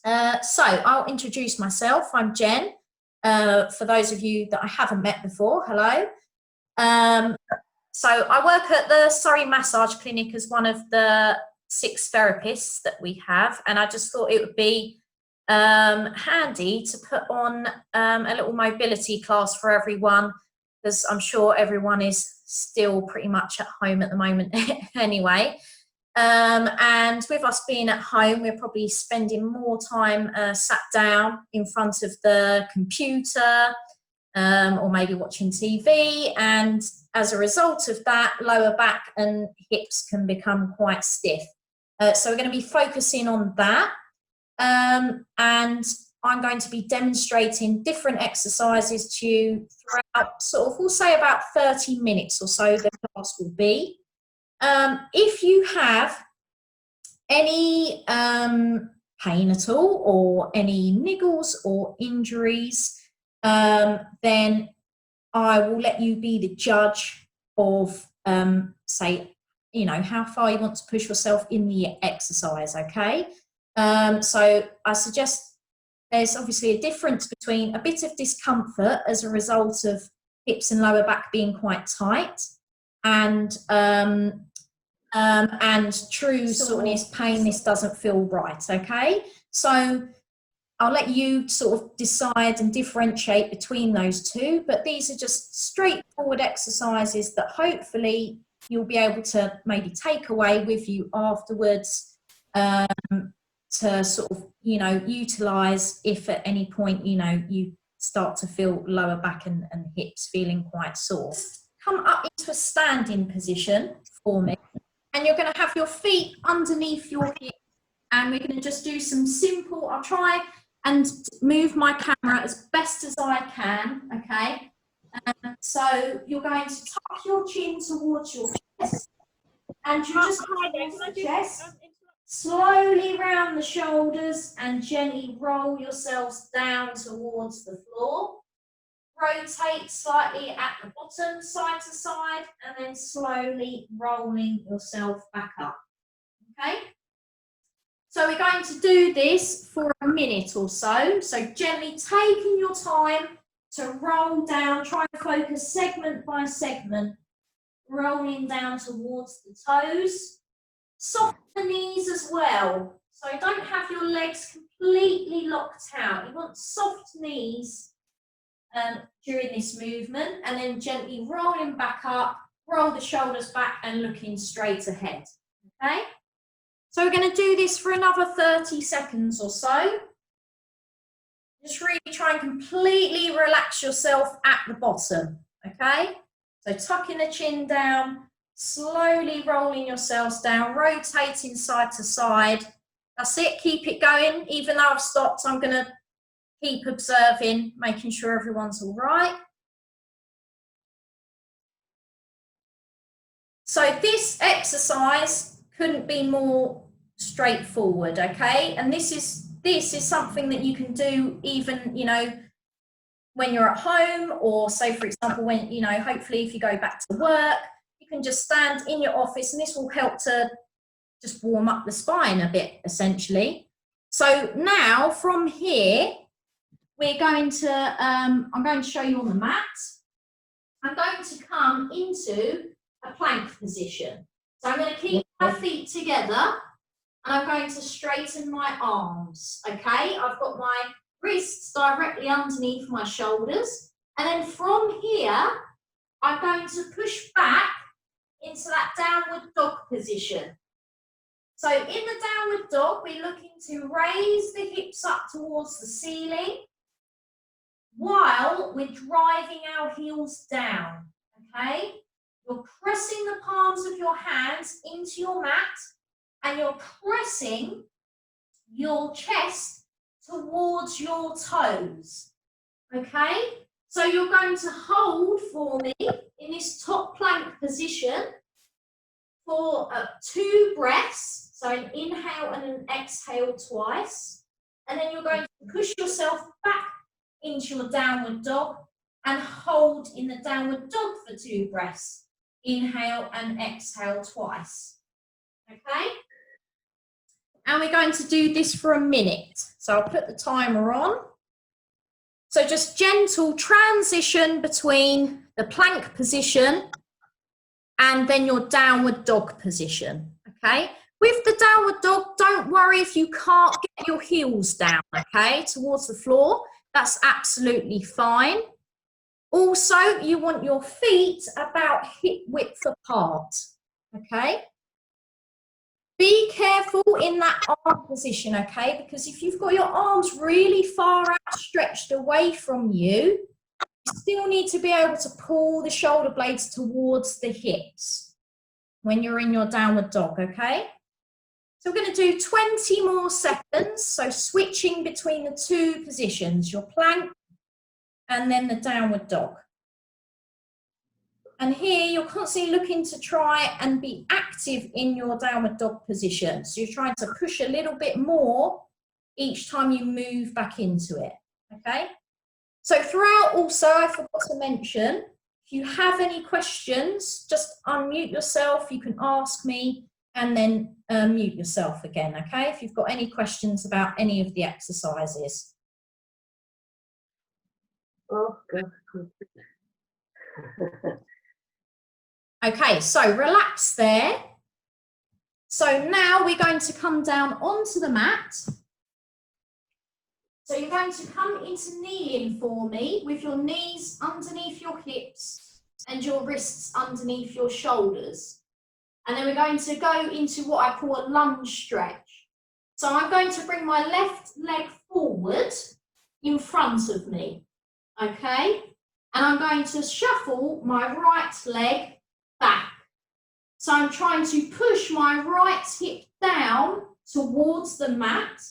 So I'll introduce myself. I'm Jen. For those of you that I haven't met before, hello. So I work at the Surrey Massage Clinic as one of the 6 therapists that we have, and I just thought it would be handy to put on a little mobility class for everyone, because I'm sure everyone is still pretty much at home at the moment anyway. And with us being at home, we're probably spending more time sat down in front of the computer or maybe watching TV, and as a result of that, lower back and hips can become quite stiff. So we're going to be focusing on that, and I'm going to be demonstrating different exercises to you throughout sort of, we'll say about 30 minutes or so the class will be. If you have any pain at all, or any niggles or injuries, then I will let you be the judge of, say, you know, how far you want to push yourself in the exercise, okay? So I suggest there's obviously a difference between a bit of discomfort as a result of hips and lower back being quite tight, and true soreness, pain, this doesn't feel right, okay? So I'll let you sort of decide and differentiate between those two, but these are just straightforward exercises that hopefully you'll be able to maybe take away with you afterwards, to sort of, you know, utilize if at any point, you know, you start to feel lower back and hips feeling quite sore. Come up into a standing position for me, and you're going to have your feet underneath your hips, and we're going to just do some simple, I'll try and move my camera as best as I can, okay? So you're going to tuck your chin towards your chest, and you just hold the chest, slowly round the shoulders, and gently roll yourselves down towards the floor. Rotate slightly at the bottom, side to side, and then slowly rolling yourself back up, okay? So we're going to do this for a minute or so. So gently taking your time to roll down, try and focus segment by segment, rolling down towards the toes. Soften the knees as well. So don't have your legs completely locked out. You want soft knees during this movement, and then gently rolling back up, roll the shoulders back and looking straight ahead, okay? So we're going to do this for another 30 seconds or so. Just really try and completely relax yourself at the bottom, okay? So tucking the chin down, slowly rolling yourselves down, rotating side to side. That's it, keep it going. Even though I've stopped, I'm going to keep observing, making sure everyone's all right. So this exercise couldn't be more straightforward, okay? And this is something that you can do even, you know, when you're at home, or say, for example, when, you know, hopefully if you go back to work, you can just stand in your office, and this will help to just warm up the spine a bit, essentially. So now from here, we're going to, I'm going to show you on the mat. I'm going to come into a plank position. So I'm going to keep my feet together, and I'm going to straighten my arms, okay? I've got my wrists directly underneath my shoulders, and then from here, I'm going to push back into that downward dog position. So in the downward dog, we're looking to raise the hips up towards the ceiling while we're driving our heels down, okay? You're pressing the palms of your hands into your mat, and you're pressing your chest towards your toes, okay? So you're going to hold for me in this top plank position for 2 breaths, so an inhale and an exhale twice, and then you're going to push yourself back into your downward dog and hold in the downward dog for 2 breaths. Inhale and exhale twice, okay? And we're going to do this for a minute. So I'll put the timer on. So just gentle transition between the plank position and then your downward dog position, okay? With the downward dog, don't worry if you can't get your heels down, okay, towards the floor. That's absolutely fine. Also, you want your feet about hip width apart, okay? Be careful in that arm position, okay? Because if you've got your arms really far outstretched away from you, you still need to be able to pull the shoulder blades towards the hips when you're in your downward dog, okay? So we're going to do 20 more seconds. So switching between the two positions, your plank and then the downward dog. And here you're constantly looking to try and be active in your downward dog position. So you're trying to push a little bit more each time you move back into it, okay? So throughout also, I forgot to mention, if you have any questions, just unmute yourself. You can ask me and then mute yourself again, okay? If you've got any questions about any of the exercises. Oh, God. Okay, so relax there. So now we're going to come down onto the mat. So you're going to come into kneeling for me with your knees underneath your hips and your wrists underneath your shoulders. And then we're going to go into what I call a lunge stretch. So I'm going to bring my left leg forward in front of me, okay? And I'm going to shuffle my right leg back. So I'm trying to push my right hip down towards the mat.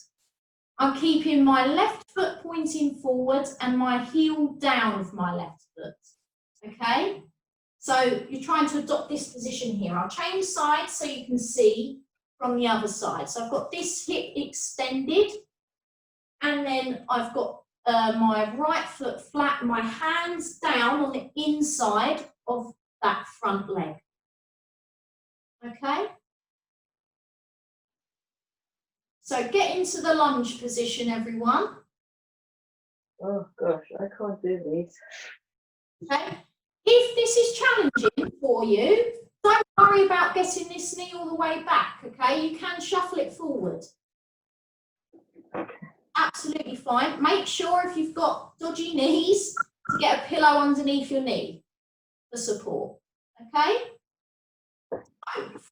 I'm keeping my left foot pointing forward and my heel down with my left foot, okay? So you're trying to adopt this position here. I'll change sides so you can see from the other side. So I've got this hip extended and then I've got my right foot flat, my hands down on the inside of that front leg, okay? So get into the lunge position, everyone. Oh, gosh, I can't do these. Okay? If this is challenging for you, don't worry about getting this knee all the way back, okay? You can shuffle it forward. Absolutely fine. Make sure if you've got dodgy knees to get a pillow underneath your knee for support, okay?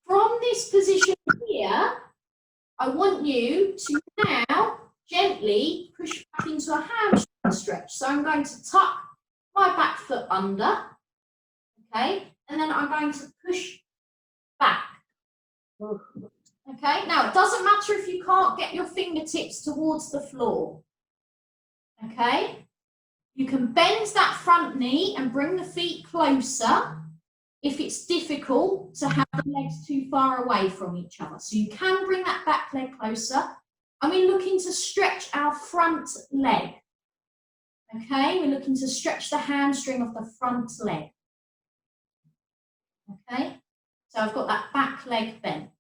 From this position here, I want you to now gently push back into a hamstring stretch. So I'm going to tuck my back foot under, okay? And then I'm going to push back. Okay, now it doesn't matter if you can't get your fingertips towards the floor. Okay, you can bend that front knee and bring the feet closer if it's difficult to have the legs too far away from each other. So you can bring that back leg closer. And we're looking to stretch our front leg. Okay, we're looking to stretch the hamstring of the front leg. Okay, so I've got that back leg bent.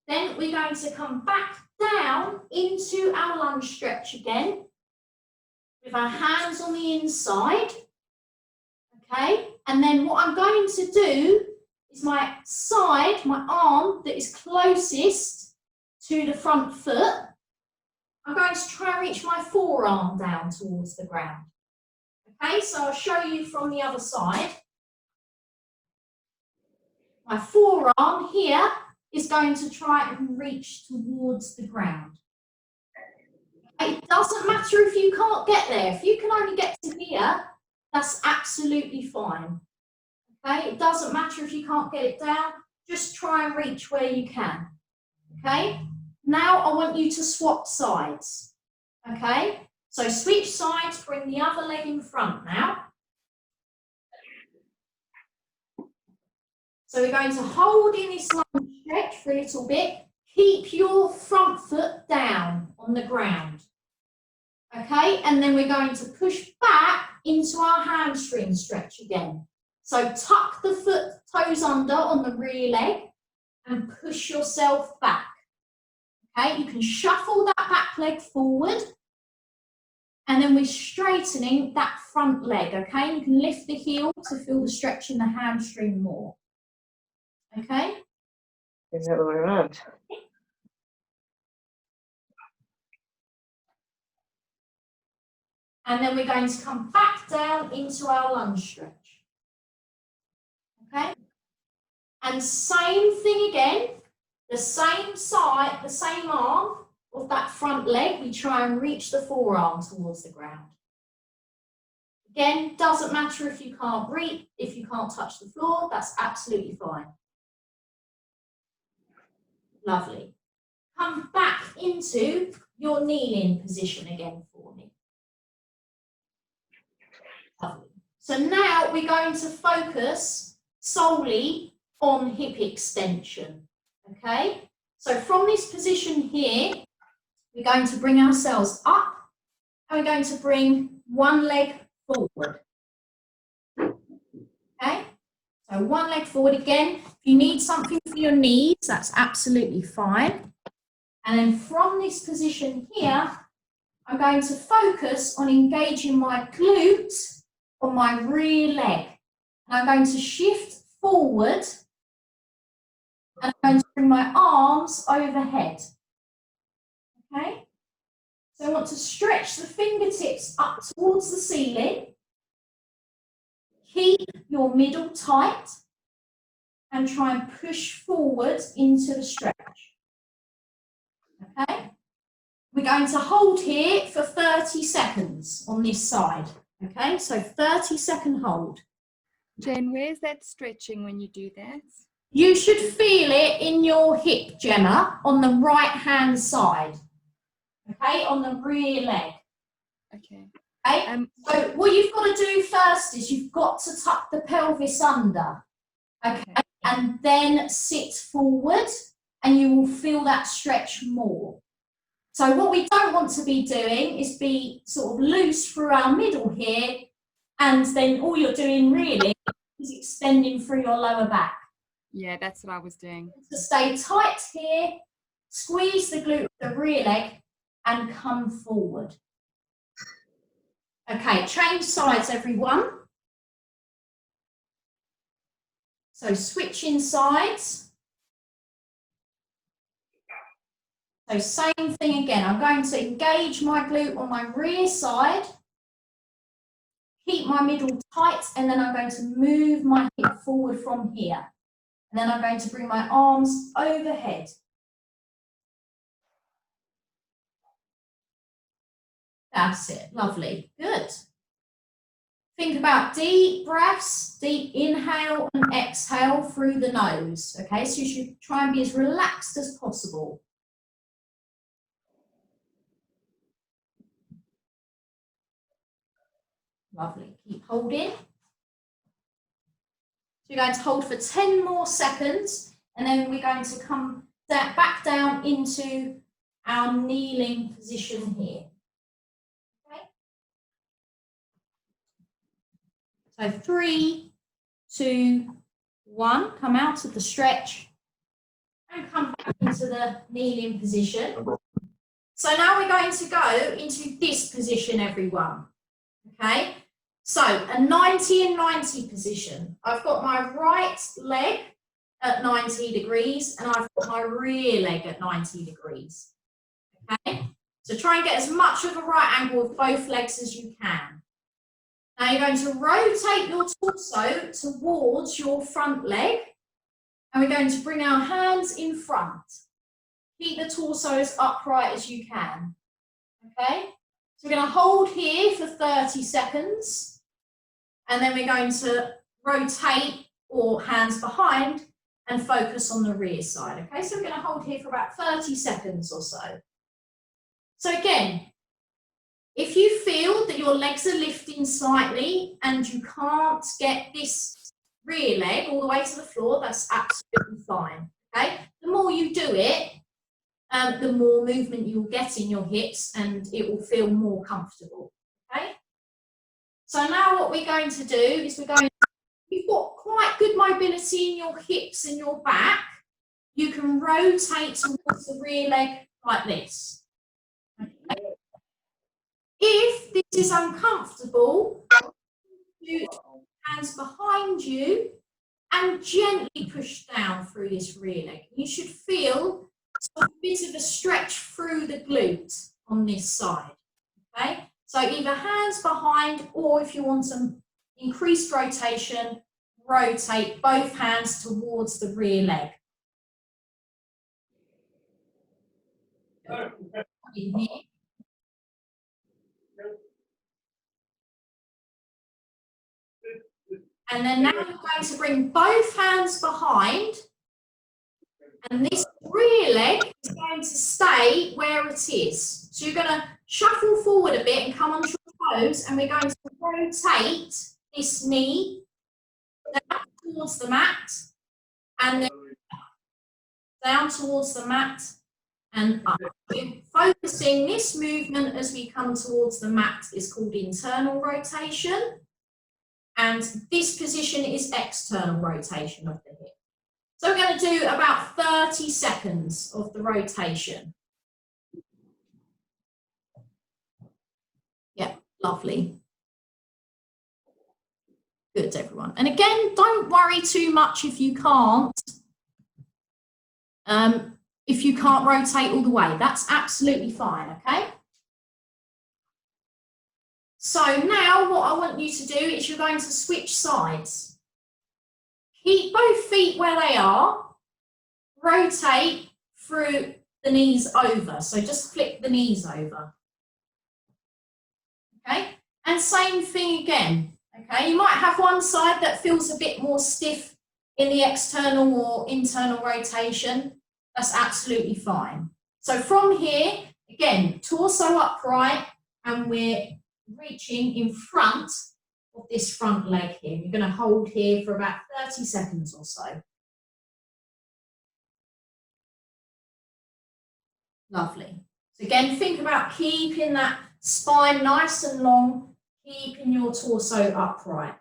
Then we're going to come back down into our lunge stretch again with our hands on the inside. Okay, and then what I'm going to do is my side, my arm that is closest to the front foot, I'm going to try and reach my forearm down towards the ground. Okay, so I'll show you from the other side. My forearm here is going to try and reach towards the ground. It doesn't matter if you can't get there. If you can only get to here, that's absolutely fine. Okay, it doesn't matter if you can't get it down. Just try and reach where you can. Okay, now I want you to swap sides. Okay, so switch sides, bring the other leg in front now. So we're going to hold in this lunge stretch for a little bit. Keep your front foot down on the ground. Okay, and then we're going to push back into our hamstring stretch again. So tuck the foot toes under on the rear leg and push yourself back. Okay, you can shuffle that back leg forward, and then we're straightening that front leg, okay? You can lift the heel to feel the stretch in the hamstring more, okay? The other way around. And then we're going to come back down into our lunge stretch, okay? And same thing again, the same side, the same arm of that front leg, we try and reach the forearm towards the ground. Again, doesn't matter if you can't reach, if you can't touch the floor, that's absolutely fine. Lovely. Come back into your kneeling position again for me. Lovely. So now we're going to focus solely on hip extension, okay? So from this position here, we're going to bring ourselves up and we're going to bring one leg forward, okay? So one leg forward again. If you need something for your knees, that's absolutely fine. And then from this position here, I'm going to focus on engaging my glute on my rear leg. And I'm going to shift forward and I'm going to bring my arms overhead. Okay? So I want to stretch the fingertips up towards the ceiling. Keep your middle tight and try and push forward into the stretch. Okay? We're going to hold here for 30 seconds on this side. Okay, so 30-second hold. Jane, where's that stretching when you do that? You should feel it in your hip, Gemma, on the right-hand side. Okay, on the rear leg. Okay. Okay, so what you've got to do first is you've got to tuck the pelvis under. Okay, and then sit forward and you will feel that stretch more. So what we don't want to be doing is be sort of loose through our middle here, and then all you're doing really is extending through your lower back. Yeah, that's what I was doing. So stay tight here, squeeze the glute, the rear leg, and come forward. Okay, change sides, everyone. So switching sides. So same thing again, I'm going to engage my glute on my rear side, keep my middle tight, and then I'm going to move my hip forward from here. And then I'm going to bring my arms overhead. That's it, lovely, good. Think about deep breaths, deep inhale and exhale through the nose, okay? So you should try and be as relaxed as possible. Lovely, keep holding. So you're going to hold for 10 more seconds and then we're going to come back down into our kneeling position here. Okay. So 3, 2, 1, come out of the stretch and come back into the kneeling position. So now we're going to go into this position, everyone. Okay. So a 90 and 90 position. I've got my right leg at 90 degrees and I've got my rear leg at 90 degrees. Okay, so try and get as much of a right angle with both legs as you can. Now you're going to rotate your torso towards your front leg and we're going to bring our hands in front. Keep the torso as upright as you can. Okay, so we're going to hold here for 30 seconds. And then we're going to rotate or hands behind and focus on the rear side. Okay, so we're going to hold here for about 30 seconds or so. So again, if you feel that your legs are lifting slightly and you can't get this rear leg all the way to the floor, that's absolutely fine. Okay, the more you do it, the more movement you'll get in your hips and it will feel more comfortable. Okay. So now what we're going to do is you've got quite good mobility in your hips and your back. You can rotate towards the rear leg like this. Okay. If this is uncomfortable, do hands behind you and gently push down through this rear leg. You should feel a bit of a stretch through the glute on this side. Okay, so either hands behind, or if you want some increased rotation, rotate both hands towards the rear leg. In here. And then now you're going to bring both hands behind, and this rear leg is going to stay where it is. So you're going to shuffle forward a bit and come onto your toes, and we're going to rotate this knee down towards the mat, and then down towards the mat and up. Focusing this movement as we come towards the mat is called internal rotation. And this position is external rotation of the hip. So we're going to do about 30 seconds of the rotation. Yeah, lovely. Good, everyone. And again, don't worry too much if you can't. If you can't rotate all the way, that's absolutely fine, okay? So now what I want you to do is you're going to switch sides. Keep both feet where they are, rotate through the knees over. So just flip the knees over. Okay, and same thing again. Okay, you might have one side that feels a bit more stiff in the external or internal rotation. That's absolutely fine. So from here, again, torso upright, and we're reaching in front of this front leg here. You're going to hold here for about 30 seconds or so. Lovely. So again, think about keeping that spine nice and long, keeping your torso upright,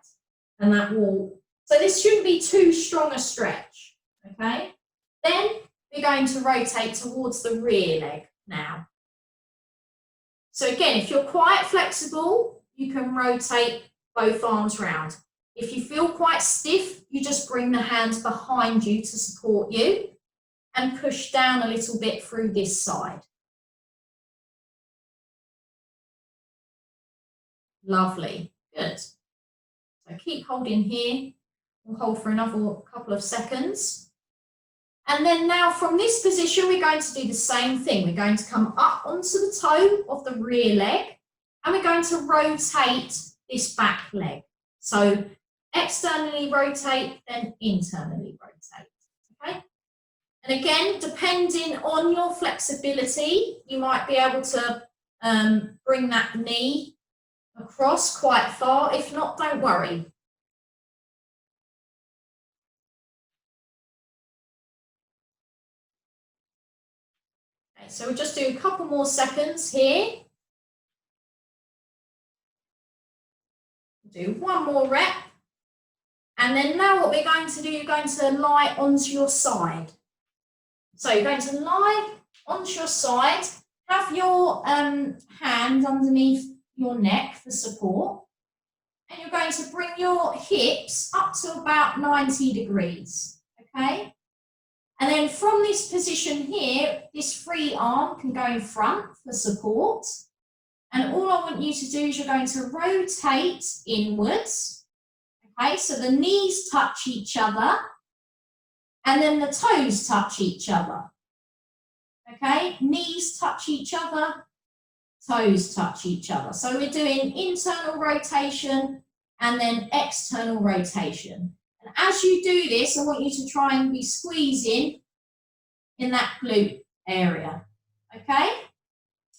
and that will, so this shouldn't be too strong a stretch, okay? Then we're going to rotate towards the rear leg now. So again, if you're quite flexible, you can rotate both arms round. If you feel quite stiff, you just bring the hands behind you to support you and push down a little bit through this side. Lovely, good. So keep holding here. We'll hold for another couple of seconds. And then now from this position, we're going to do the same thing. We're going to come up onto the toe of the rear leg, and we're going to rotate this back leg. So externally rotate, then internally rotate, okay? And again, depending on your flexibility, you might be able to bring that knee across quite far. If not, don't worry. Okay, so we'll just do a couple more seconds here. Do one more rep. And then now what we're going to do, you're going to lie onto your side. So you're going to lie onto your side, have your hand underneath your neck for support, and you're going to bring your hips up to about 90 degrees, okay? And then from this position here, this free arm can go in front for support. And all I want you to do is you're going to rotate inwards, okay? So the knees touch each other, and then the toes touch each other, okay? Knees touch each other, toes touch each other. So we're doing internal rotation and then external rotation. And as you do this, I want you to try and be squeezing in that glute area, okay?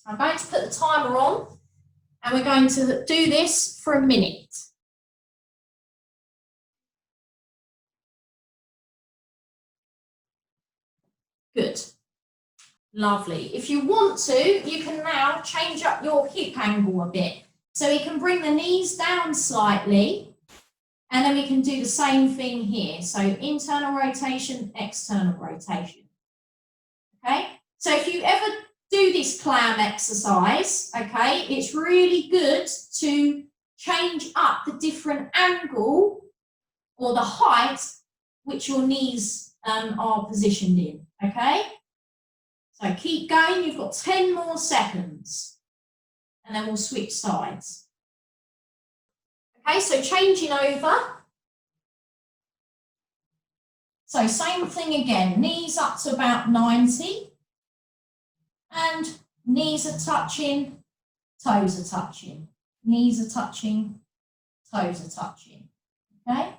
I'm going to put the timer on, and we're going to do this for a minute. Good. Lovely. If you want to, you can now change up your hip angle a bit. So we can bring the knees down slightly, and then we can do the same thing here. So internal rotation, external rotation. Okay? So if you ever do this clam exercise, okay, it's really good to change up the different angle or the height which your knees are positioned in, okay? So keep going, you've got 10 more seconds, and then we'll switch sides. Okay, so changing over. So same thing again, knees up to about 90, and knees are touching, toes are touching, knees are touching, toes are touching, okay?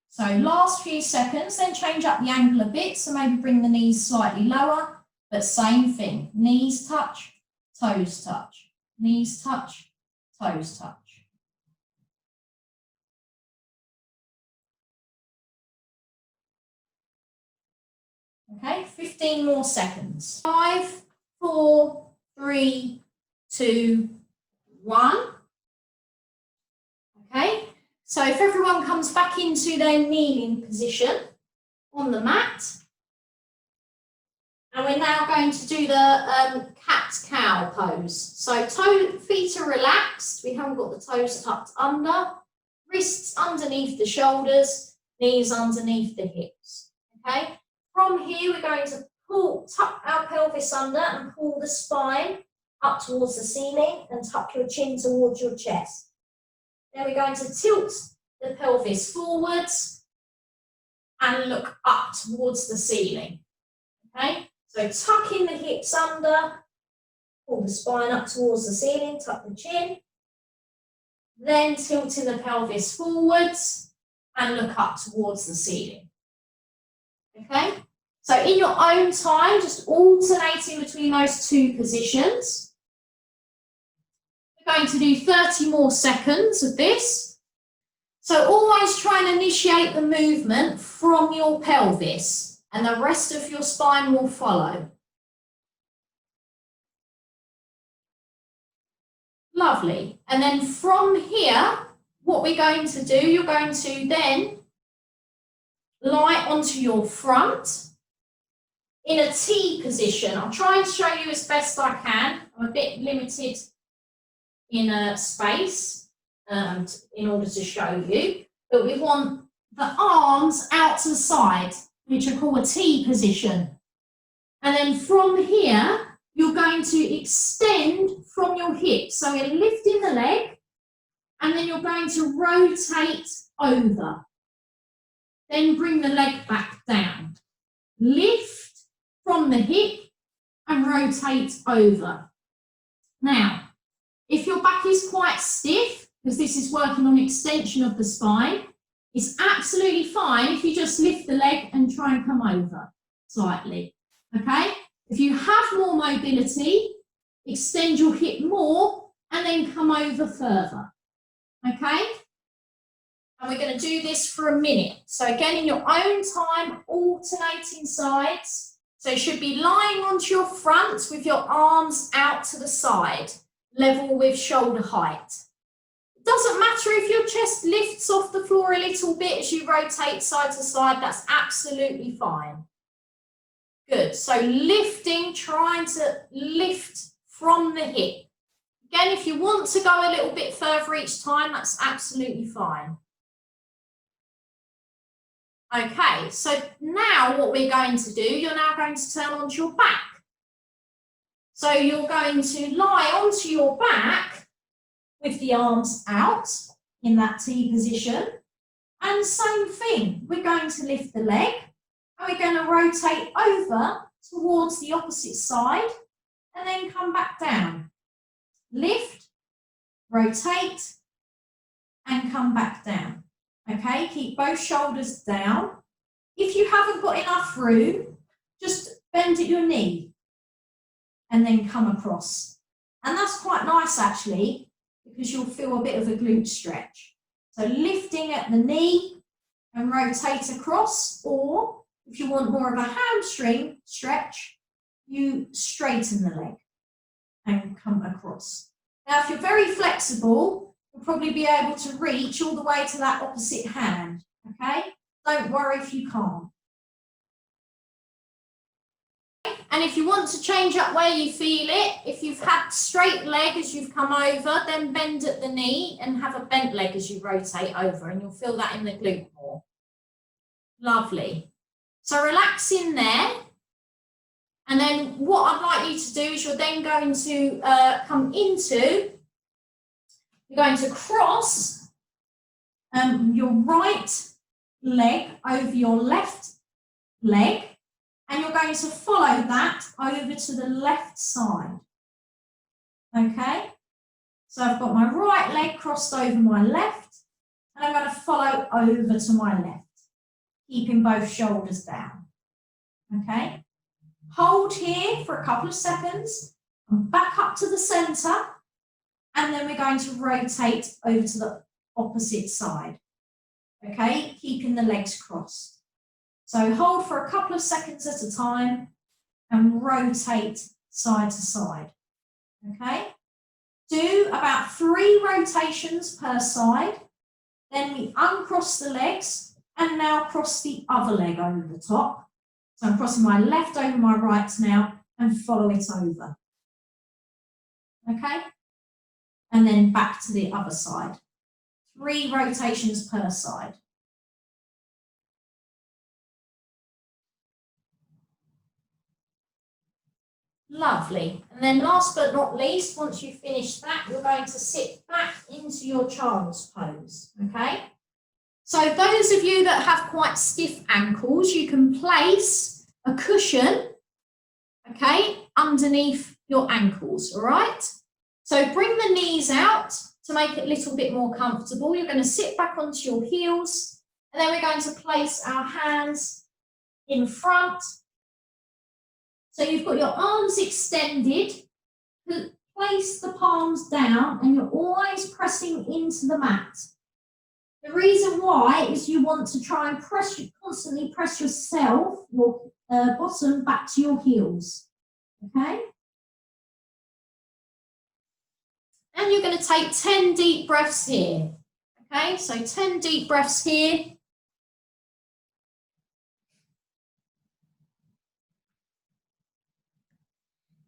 So last few seconds, then change up the angle a bit, so maybe bring the knees slightly lower, but same thing, knees touch, toes touch, knees touch, toes touch. Okay, 15 more seconds. 5, 4, 3, 2, 1. Okay, so if everyone comes back into their kneeling position on the mat, and we're now going to do the cat-cow pose. So feet are relaxed, we haven't got the toes tucked under, wrists underneath the shoulders, knees underneath the hips, okay? From here, we're going to tuck our pelvis under and pull the spine up towards the ceiling and tuck your chin towards your chest. Then we're going to tilt the pelvis forwards and look up towards the ceiling, okay? So tucking the hips under, pull the spine up towards the ceiling, tuck the chin, then tilting the pelvis forwards and look up towards the ceiling. Okay, so in your own time, just alternating between those two positions. We're going to do 30 more seconds of this. So always try and initiate the movement from your pelvis, and the rest of your spine will follow. Lovely. And then from here, what we're going to do, you're going to then lie onto your front in a T position. I'll try and show you as best I can. I'm a bit limited in a space in order to show you, but we want the arms out to the side, which are called a T position. And then from here, you're going to extend from your hips. So you're lifting the leg, and then you're going to rotate over. Then bring the leg back down. Lift from the hip and rotate over. Now, if your back is quite stiff, because this is working on extension of the spine, it's absolutely fine if you just lift the leg and try and come over slightly, okay? If you have more mobility, extend your hip more and then come over further, okay? And we're going to do this for a minute. So again, in your own time, alternating sides. So you should be lying onto your front with your arms out to the side, level with shoulder height. It doesn't matter if your chest lifts off the floor a little bit as you rotate side to side, that's absolutely fine. Good, so lifting, trying to lift from the hip. Again, if you want to go a little bit further each time, that's absolutely fine. Okay, so now what we're going to do, you're now going to turn onto your back. So you're going to lie onto your back with the arms out in that T position. And same thing, we're going to lift the leg and we're going to rotate over towards the opposite side and then come back down. Lift, rotate, and come back down. Okay, keep both shoulders down. If you haven't got enough room, just bend at your knee and then come across. And that's quite nice actually, because you'll feel a bit of a glute stretch. So lifting at the knee and rotate across, or if you want more of a hamstring stretch, you straighten the leg and come across. Now, if you're very flexible, you'll probably be able to reach all the way to that opposite hand, okay? Don't worry if you can't. And if you want to change up where you feel it, if you've had straight leg as you've come over, then bend at the knee and have a bent leg as you rotate over, and you'll feel that in the glute more. Lovely. So relax in there. And then what I'd like you to do is you're then going to come into, you're going to cross your right leg over your left leg, and you're going to follow that over to the left side. Okay? So I've got my right leg crossed over my left, and I'm going to follow over to my left, keeping both shoulders down. Okay? Hold here for a couple of seconds, and back up to the center, and then we're going to rotate over to the opposite side. Okay? Keeping the legs crossed. So hold for a couple of seconds at a time and rotate side to side, okay? Do about 3 rotations per side, then we uncross the legs and now cross the other leg over the top. So I'm crossing my left over my right now and follow it over, okay? And then back to the other side. 3 rotations per side. Lovely. And then last but not least, once you've finished that, you're going to sit back into your child's pose, okay? So those of you that have quite stiff ankles, you can place a cushion, okay, underneath your ankles, all right? So bring the knees out to make it a little bit more comfortable. You're going to sit back onto your heels, and then we're going to place our hands in front. So you've got your arms extended, place the palms down, and you're always pressing into the mat. The reason why is you want to try and constantly press yourself, your bottom back to your heels, okay? And you're going to take 10 deep breaths here, okay? So 10 deep breaths here.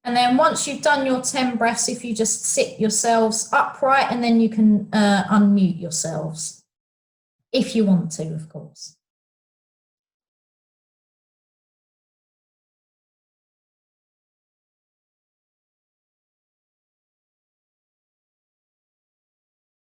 And then once you've done your 10 breaths, if you just sit yourselves upright, and then you can unmute yourselves, if you want to, of course.